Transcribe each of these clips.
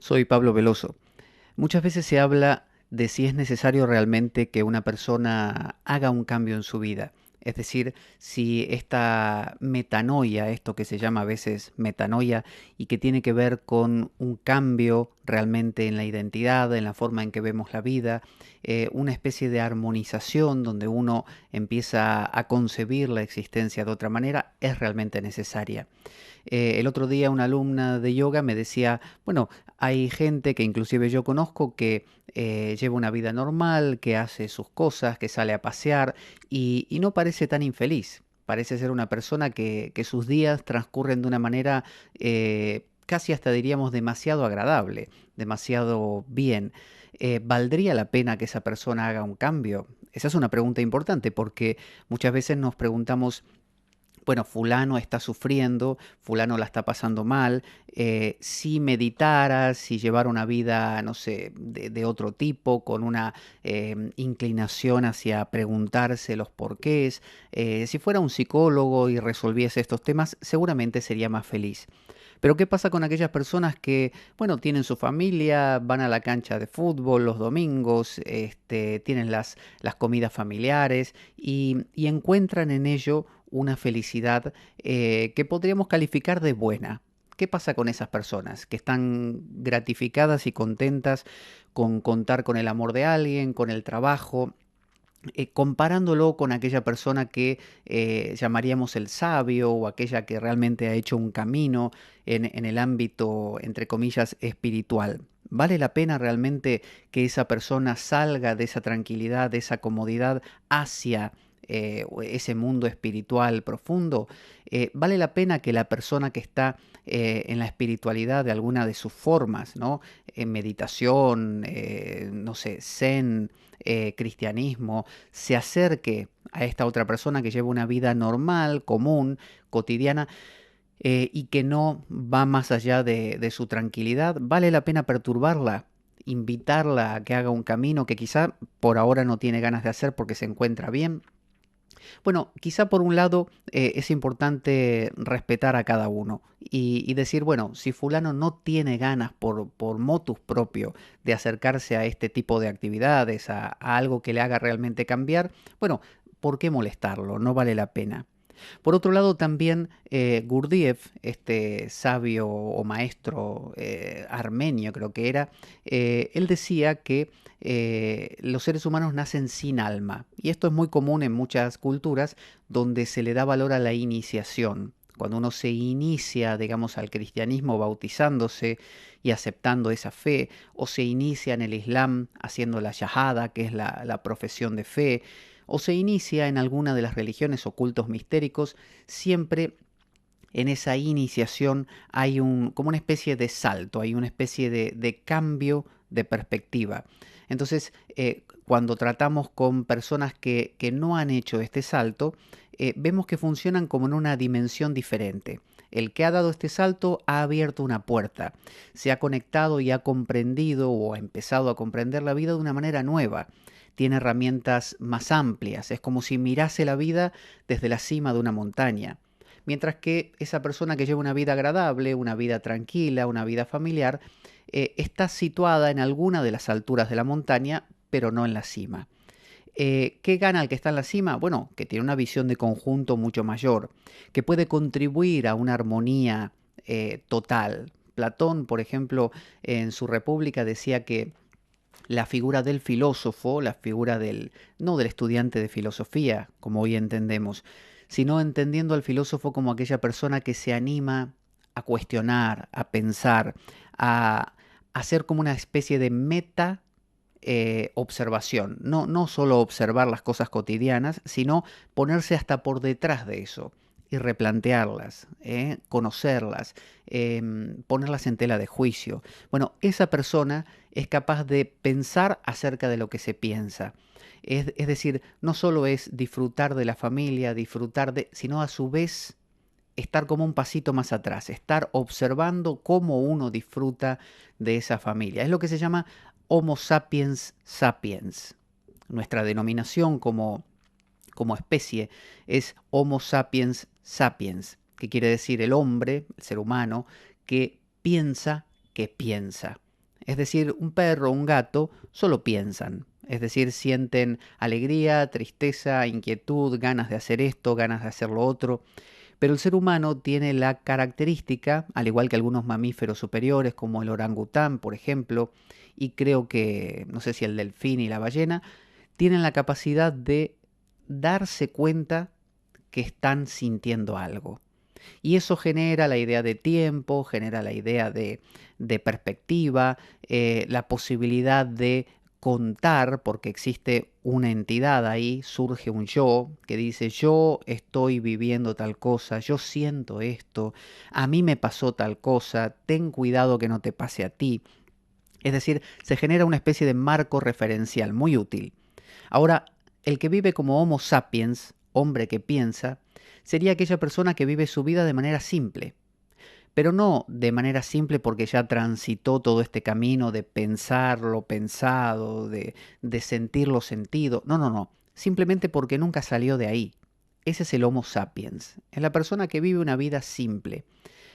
Soy Pablo Veloso. Muchas veces se habla de si es necesario realmente que una persona haga un cambio en su vida. Es decir, si esta metanoia, esto que se llama a veces metanoia, y que tiene que ver con un cambio realmente en la identidad, en la forma en que vemos la vida, una especie de armonización donde uno empieza a concebir la existencia de otra manera, es realmente necesaria. El otro día una alumna de yoga me decía, bueno, hay gente que inclusive yo conozco que lleva una vida normal, que hace sus cosas, que sale a pasear y no parece tan infeliz. Parece ser una persona que sus días transcurren de una manera casi hasta diríamos demasiado agradable, demasiado bien. ¿Valdría la pena que esa persona haga un cambio? Esa es una pregunta importante porque muchas veces nos preguntamos, bueno, fulano está sufriendo, fulano la está pasando mal, si meditara, si llevara una vida, no sé, de otro tipo, con una inclinación hacia preguntarse los porqués, si fuera un psicólogo y resolviese estos temas, seguramente sería más feliz. Pero ¿qué pasa con aquellas personas que, bueno, tienen su familia, van a la cancha de fútbol los domingos, tienen las comidas familiares y encuentran en ello una felicidad que podríamos calificar de buena? ¿Qué pasa con esas personas que están gratificadas y contentas con contar con el amor de alguien, con el trabajo? Comparándolo con aquella persona que llamaríamos el sabio o aquella que realmente ha hecho un camino en el ámbito, entre comillas, espiritual. ¿Vale la pena realmente que esa persona salga de esa tranquilidad, de esa comodidad hacia ese mundo espiritual profundo? ¿Vale la pena que la persona que está en la espiritualidad de alguna de sus formas, ¿no? En meditación, no sé, zen, cristianismo, se acerque a esta otra persona que lleva una vida normal, común, cotidiana, y que no va más allá de su tranquilidad? ¿Vale la pena perturbarla? Invitarla a que haga un camino que quizá por ahora no tiene ganas de hacer porque se encuentra bien. Bueno, quizá por un lado es importante respetar a cada uno y decir, bueno, si fulano no tiene ganas por motus propio de acercarse a este tipo de actividades, a algo que le haga realmente cambiar, bueno, ¿por qué molestarlo? No vale la pena. Por otro lado, también Gurdjieff, este sabio o maestro armenio creo que era, él decía que los seres humanos nacen sin alma. Y esto es muy común en muchas culturas donde se le da valor a la iniciación. Cuando uno se inicia, digamos, al cristianismo bautizándose y aceptando esa fe, o se inicia en el Islam haciendo la shahada, que es la profesión de fe, o se inicia en alguna de las religiones o cultos mistéricos, siempre en esa iniciación hay como una especie de salto, hay una especie de cambio de perspectiva. Entonces, cuando tratamos con personas que no han hecho este salto, vemos que funcionan como en una dimensión diferente. El que ha dado este salto ha abierto una puerta, se ha conectado y ha comprendido o ha empezado a comprender la vida de una manera nueva. Tiene herramientas más amplias, es como si mirase la vida desde la cima de una montaña. Mientras que esa persona que lleva una vida agradable, una vida tranquila, una vida familiar, está situada en alguna de las alturas de la montaña, pero no en la cima. ¿Qué gana el que está en la cima? Bueno, que tiene una visión de conjunto mucho mayor, que puede contribuir a una armonía total. Platón, por ejemplo, en su República decía que la figura del filósofo, la figura no del estudiante de filosofía, como hoy entendemos, sino entendiendo al filósofo como aquella persona que se anima a cuestionar, a pensar, a hacer como una especie de meta observación. No solo observar las cosas cotidianas, sino ponerse hasta por detrás de eso y replantearlas, conocerlas, ponerlas en tela de juicio. Bueno, esa persona es capaz de pensar acerca de lo que se piensa. Es decir, no solo es disfrutar de la familia, sino a su vez estar como un pasito más atrás, estar observando cómo uno disfruta de esa familia. Es lo que se llama Homo sapiens sapiens. Nuestra denominación como especie es Homo sapiens sapiens, que quiere decir el hombre, el ser humano, que piensa que piensa. Es decir, un perro o un gato solo piensan. Es decir, sienten alegría, tristeza, inquietud, ganas de hacer esto, ganas de hacer lo otro. Pero el ser humano tiene la característica, al igual que algunos mamíferos superiores, como el orangután, por ejemplo, y creo que, no sé si el delfín y la ballena, tienen la capacidad de darse cuenta que están sintiendo algo. Y eso genera la idea de tiempo, genera la idea de perspectiva, la posibilidad de contar, porque existe una entidad ahí, surge un yo que dice, yo estoy viviendo tal cosa, yo siento esto, a mí me pasó tal cosa, ten cuidado que no te pase a ti. Es decir, se genera una especie de marco referencial muy útil. Ahora, el que vive como Homo sapiens, hombre que piensa, sería aquella persona que vive su vida de manera simple, pero no de manera simple porque ya transitó todo este camino de pensar lo pensado, de sentir lo sentido. No, no, no. Simplemente porque nunca salió de ahí. Ese es el Homo sapiens. Es la persona que vive una vida simple.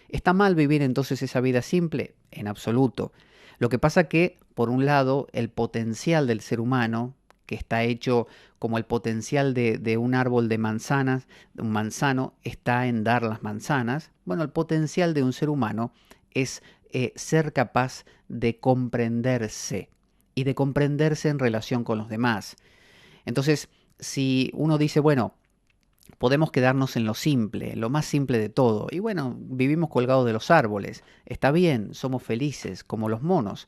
¿Está mal vivir entonces esa vida simple? En absoluto. Lo que pasa que, por un lado, el potencial del ser humano, que está hecho como el potencial de un árbol de manzanas, de un manzano, está en dar las manzanas. Bueno, el potencial de un ser humano es ser capaz de comprenderse y de comprenderse en relación con los demás. Entonces, si uno dice, bueno, podemos quedarnos en lo simple, en lo más simple de todo. Y bueno, vivimos colgados de los árboles. Está bien, somos felices, como los monos.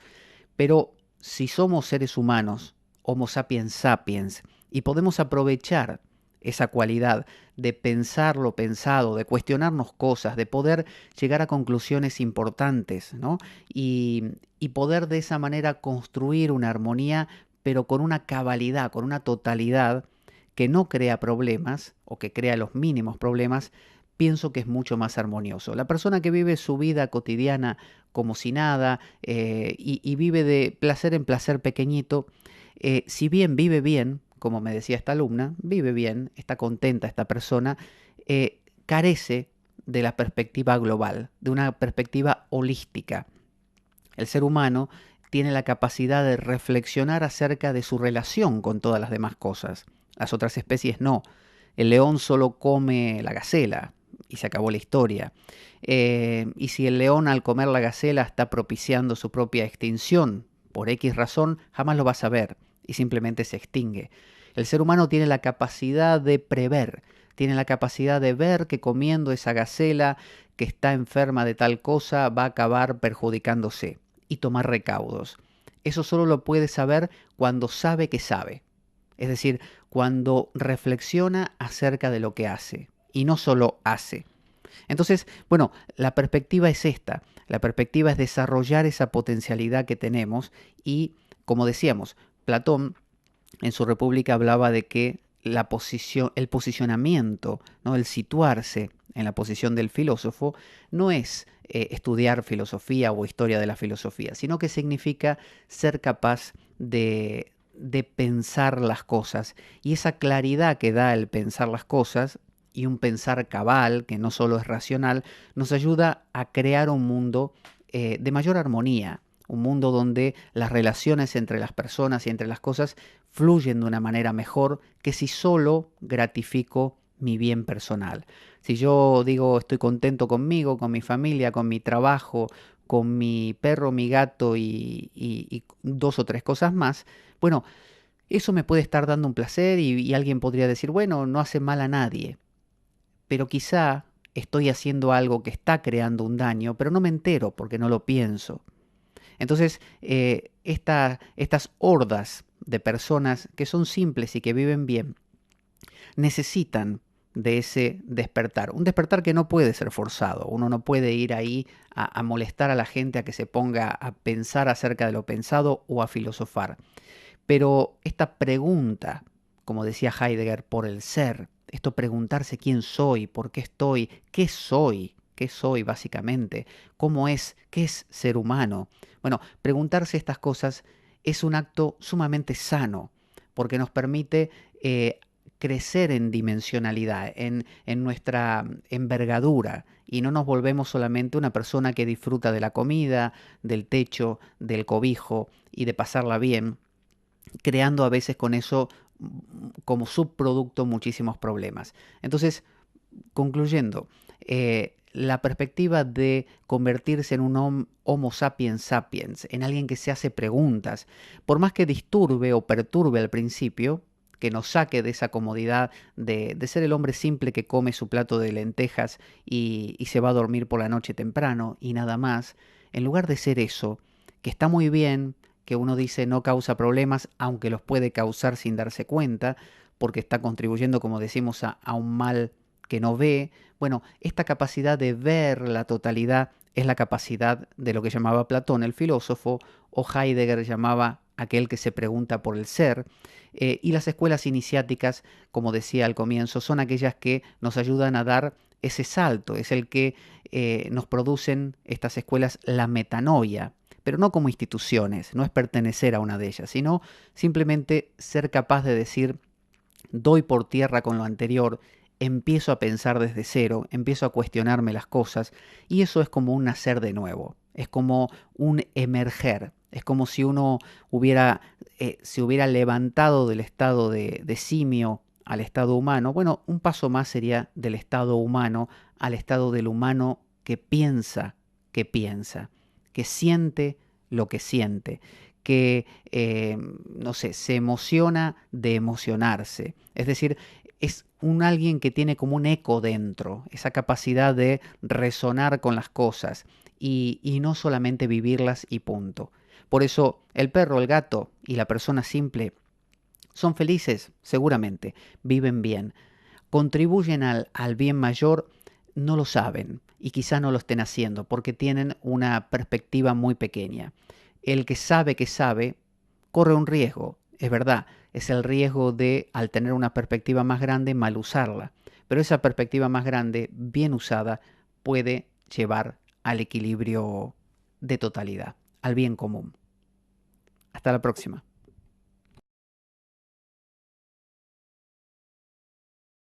Pero si somos seres humanos, Homo sapiens sapiens, y podemos aprovechar esa cualidad de pensar lo pensado, de cuestionarnos cosas, de poder llegar a conclusiones importantes, ¿no? Y poder de esa manera construir una armonía, pero con una cabalidad, con una totalidad que no crea problemas o que crea los mínimos problemas, pienso que es mucho más armonioso. La persona que vive su vida cotidiana como si nada y vive de placer en placer pequeñito, si bien vive bien, como me decía esta alumna, vive bien, está contenta esta persona, carece de la perspectiva global, de una perspectiva holística. El ser humano tiene la capacidad de reflexionar acerca de su relación con todas las demás cosas. Las otras especies no. El león solo come la gacela y se acabó la historia. Y si el león al comer la gacela está propiciando su propia extinción, por X razón, jamás lo va a saber y simplemente se extingue. El ser humano tiene la capacidad de prever, tiene la capacidad de ver que comiendo esa gacela que está enferma de tal cosa va a acabar perjudicándose y tomar recaudos. Eso solo lo puede saber cuando sabe que sabe. Es decir, cuando reflexiona acerca de lo que hace y no solo hace. Entonces, bueno, la perspectiva es esta. La perspectiva es desarrollar esa potencialidad que tenemos y, como decíamos, Platón en su República hablaba de que la posición, el posicionamiento, ¿no? El situarse en la posición del filósofo no es estudiar filosofía o historia de la filosofía, sino que significa ser capaz de pensar las cosas. Y esa claridad que da el pensar las cosas y un pensar cabal, que no solo es racional, nos ayuda a crear un mundo de mayor armonía, un mundo donde las relaciones entre las personas y entre las cosas fluyen de una manera mejor que si solo gratifico mi bien personal. Si yo digo estoy contento conmigo, con mi familia, con mi trabajo, con mi perro, mi gato y dos o tres cosas más, bueno, eso me puede estar dando un placer y alguien podría decir, bueno, no hace mal a nadie, pero quizá estoy haciendo algo que está creando un daño, pero no me entero porque no lo pienso. Entonces, estas hordas de personas que son simples y que viven bien, necesitan de ese despertar. Un despertar que no puede ser forzado. Uno no puede ir ahí a molestar a la gente a que se ponga a pensar acerca de lo pensado o a filosofar. Pero esta pregunta, como decía Heidegger, por el ser, esto preguntarse quién soy, por qué soy básicamente, cómo es, qué es ser humano. Bueno, preguntarse estas cosas es un acto sumamente sano, porque nos permite crecer en dimensionalidad, en nuestra envergadura, y no nos volvemos solamente una persona que disfruta de la comida, del techo, del cobijo y de pasarla bien, creando a veces con eso como subproducto muchísimos problemas. Entonces, concluyendo, la perspectiva de convertirse en un Homo sapiens sapiens, en alguien que se hace preguntas, por más que disturbe o perturbe al principio, que nos saque de esa comodidad de ser el hombre simple que come su plato de lentejas y se va a dormir por la noche temprano y nada más, en lugar de ser eso, que está muy bien, que uno dice no causa problemas, aunque los puede causar sin darse cuenta, porque está contribuyendo, como decimos, a un mal que no ve. Bueno, esta capacidad de ver la totalidad es la capacidad de lo que llamaba Platón, el filósofo, o Heidegger llamaba aquel que se pregunta por el ser. Y las escuelas iniciáticas, como decía al comienzo, son aquellas que nos ayudan a dar ese salto, es el que nos producen estas escuelas la metanoia, pero no como instituciones, no es pertenecer a una de ellas, sino simplemente ser capaz de decir, doy por tierra con lo anterior, empiezo a pensar desde cero, empiezo a cuestionarme las cosas, y eso es como un nacer de nuevo, es como un emerger, es como si uno se hubiera levantado del estado de simio al estado humano. Bueno, un paso más sería del estado humano al estado del humano que piensa, que siente lo que siente, que, no sé, se emociona de emocionarse. Es decir, es un alguien que tiene como un eco dentro, esa capacidad de resonar con las cosas y no solamente vivirlas y punto. Por eso el perro, el gato y la persona simple son felices, seguramente, viven bien, contribuyen al bien mayor, no lo saben y quizá no lo estén haciendo porque tienen una perspectiva muy pequeña. El que sabe, corre un riesgo, es verdad, es el riesgo de, al tener una perspectiva más grande, mal usarla. Pero esa perspectiva más grande, bien usada, puede llevar al equilibrio de totalidad, al bien común. Hasta la próxima.